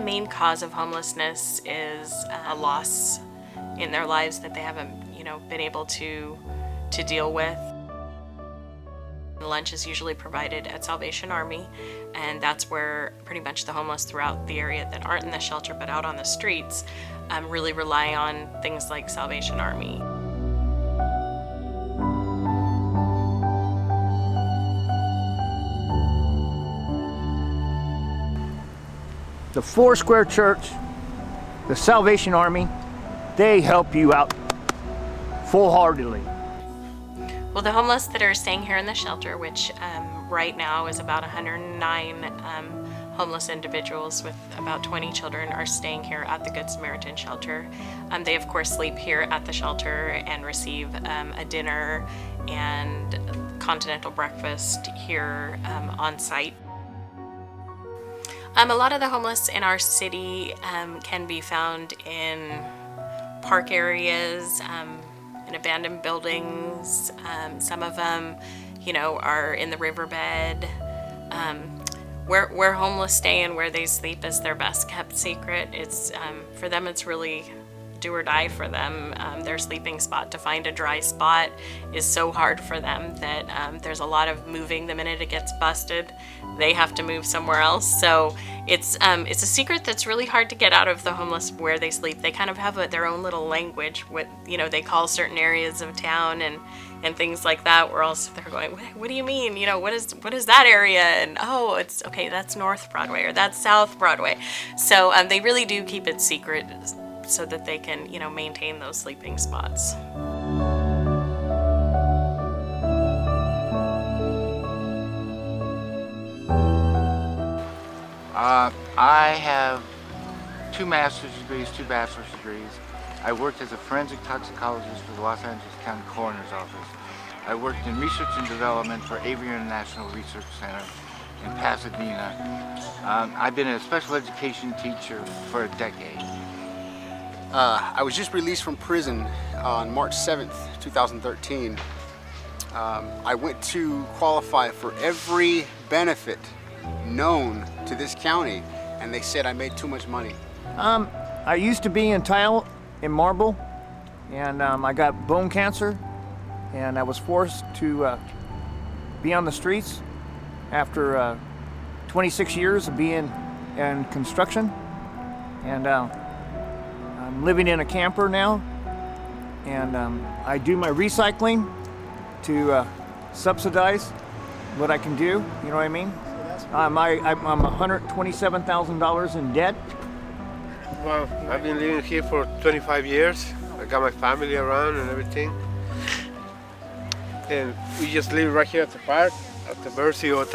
main cause of homelessness is a loss in their lives that they haven't, been able to deal with. Lunch is usually provided at Salvation Army, and that's where pretty much the homeless throughout the area that aren't in the shelter but out on the streets really rely on things like Salvation Army. The Foursquare Church, the Salvation Army, they help you out full-heartedly. Well, the homeless that are staying here in the shelter, which right now is about 109 homeless individuals with about 20 children, are staying here at the Good Samaritan shelter. They of course sleep here at the shelter and receive a dinner and continental breakfast here on site. A lot of the homeless in our city can be found in park areas, in abandoned buildings. Some of them, are in the riverbed. Where homeless stay and where they sleep is their best kept secret. It's for them, it's really do or die for them. Their sleeping spot, to find a dry spot is so hard for them that there's a lot of moving. The minute it gets busted, they have to move somewhere else. So it's a secret that's really hard to get out of the homeless where they sleep. They kind of have their own little language. What they call certain areas of town and things like that. We're all they're going, what do you mean? What is that area? And oh, it's okay. That's North Broadway or that's South Broadway. So they really do keep it secret, so that they can, maintain those sleeping spots. I have 2 master's degrees, 2 bachelor's degrees. I worked as a forensic toxicologist for the Los Angeles County Coroner's Office. I worked in research and development for Avery International Research Center in Pasadena. I've been a special education teacher for a decade. I was just released from prison on March 7th, 2013. I went to qualify for every benefit known to this county, and they said I made too much money. I used to be in tile and marble, and I got bone cancer, and I was forced to be on the streets after 26 years of being in construction, and I'm living in a camper now, and I do my recycling to subsidize what I can do, you know what I mean? I'm $127,000 in debt. Well, I've been living here for 25 years. I got my family around and everything. And we just live right here at the park, at the mercy of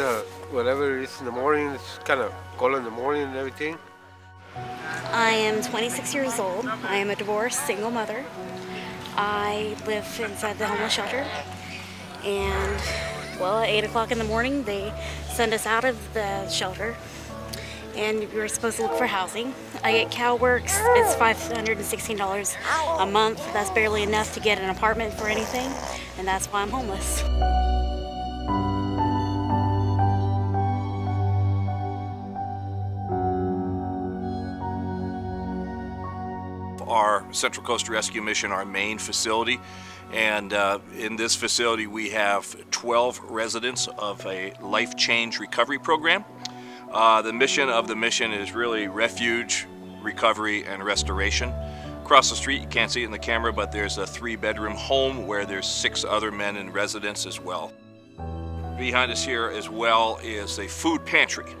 whatever it is in the morning. It's kind of cold in the morning and everything. I am 26 years old. I am a divorced single mother. I live inside the homeless shelter, and at 8 o'clock in the morning they send us out of the shelter, and we're supposed to look for housing. I get CalWorks. It's $516 a month. That's barely enough to get an apartment for anything, and that's why I'm homeless. Our Central Coast Rescue Mission, our main facility, and in this facility we have 12 residents of a life change recovery program. The mission of the mission is really refuge, recovery, and restoration. Across the street, you can't see it in the camera, but there's a 3-bedroom home where there's 6 other men in residence as well. Behind us here as well is a food pantry,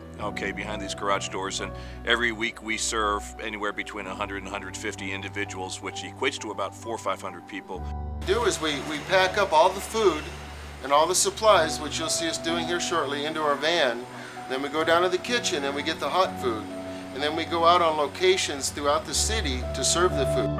behind these garage doors, and every week we serve anywhere between 100 and 150 individuals, which equates to about 400 or 500 people. What we do is we pack up all the food and all the supplies, which you'll see us doing here shortly, into our van. Then we go down to the kitchen and we get the hot food. And then we go out on locations throughout the city to serve the food.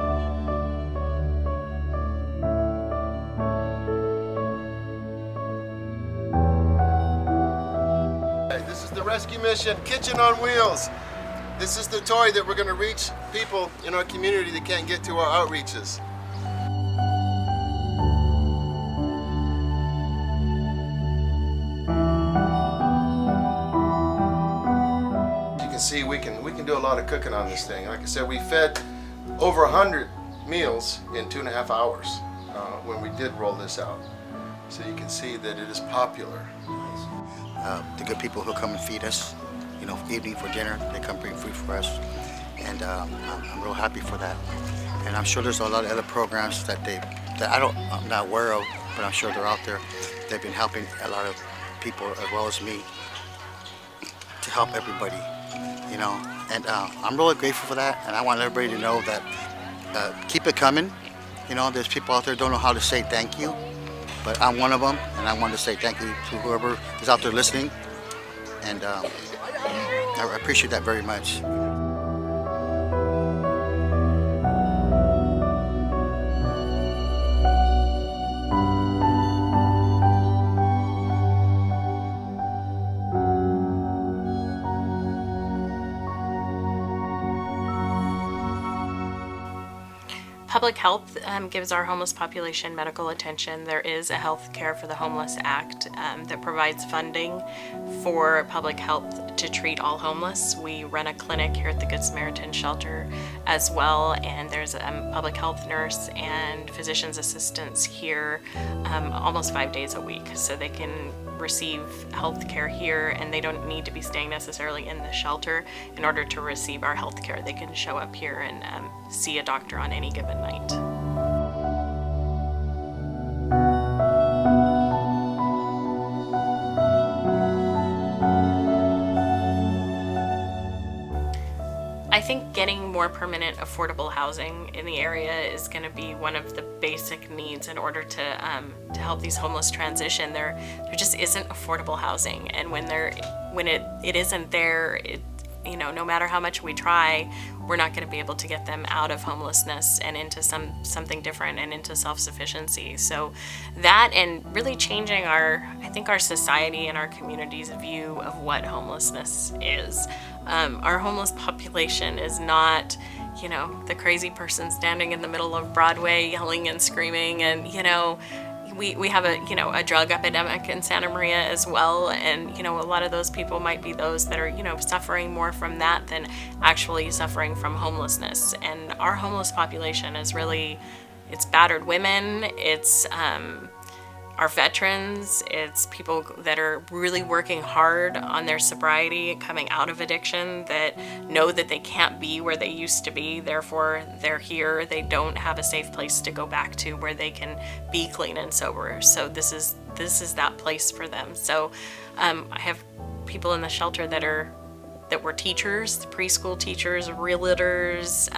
This is the Rescue Mission Kitchen on Wheels. This is the toy that we're going to reach people in our community that can't get to our outreaches. see, we can do a lot of cooking on this thing. Like I said, we fed over 100 meals in 2.5 hours when we did roll this out. So you can see that it is popular. The good people who come and feed us, you know, evening for dinner, they come bring food for us, and I'm real happy for that. And I'm sure there's a lot of other programs that I'm not aware of, but I'm sure they're out there. They've been helping a lot of people as well as me to help everybody, you know. And I'm really grateful for that, and I want everybody to know that keep it coming. You know, there's people out there who don't know how to say thank you, but I'm one of them, and I want to say thank you to whoever is out there listening, and I appreciate that very much. Public health gives our homeless population medical attention. There is a Health Care for the Homeless Act that provides funding for public health to treat all homeless. We run a clinic here at the Good Samaritan Shelter as well, and there's a public health nurse and physician's assistants here almost 5 days a week, so they can receive health care here, and they don't need to be staying necessarily in the shelter in order to receive our health care. They can show up here and see a doctor on any given night. I think getting more permanent affordable housing in the area is going to be one of the basic needs in order to help these homeless transition. There just isn't affordable housing, and when it isn't there, you know, no matter how much we try, we're not going to be able to get them out of homelessness and into something different and into self-sufficiency. So that, and really changing our society and our community's view of what homelessness is. Our homeless population is not, you know, the crazy person standing in the middle of Broadway yelling and screaming, and, you know, we have a drug epidemic in Santa Maria as well, and, you know, a lot of those people might be those that are, you know, suffering more from that than actually suffering from homelessness. And our homeless population is really, it's battered women, it's our veterans, it's people that are really working hard on their sobriety, coming out of addiction, that know that they can't be where they used to be, therefore they're here. They don't have a safe place to go back to where they can be clean and sober. So this is that place for them. So I have people in the shelter that were teachers, preschool teachers, realtors,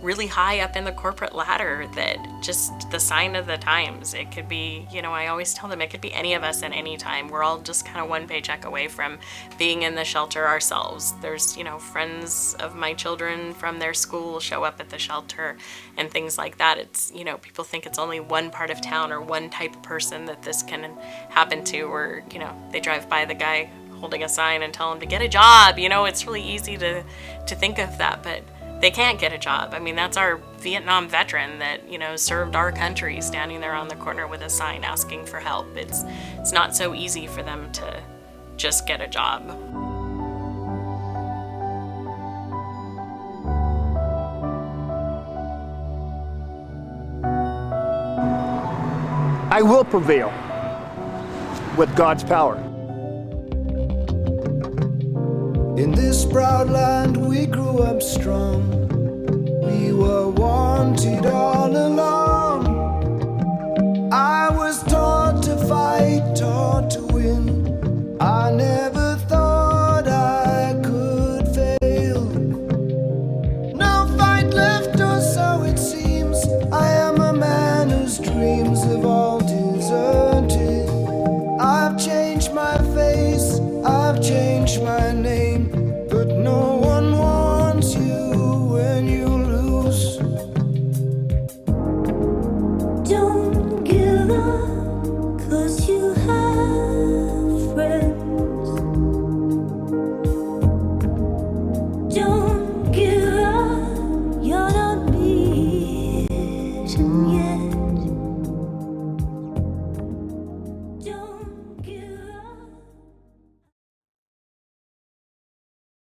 really high up in the corporate ladder, that just the sign of the times. It could be, you know, I always tell them it could be any of us at any time. We're all just kind of one paycheck away from being in the shelter ourselves. There's, you know, friends of my children from their school show up at the shelter and things like that. It's, you know, people think it's only one part of town or one type of person that this can happen to, or, you know, they drive by the guy holding a sign and tell him to get a job. You know, it's really easy to think of that, but they can't get a job. I mean, that's our Vietnam veteran that, you know, served our country, standing there on the corner with a sign asking for help. It's not so easy for them to just get a job. I will prevail with God's power. In this proud land we grew up strong. We were wanted all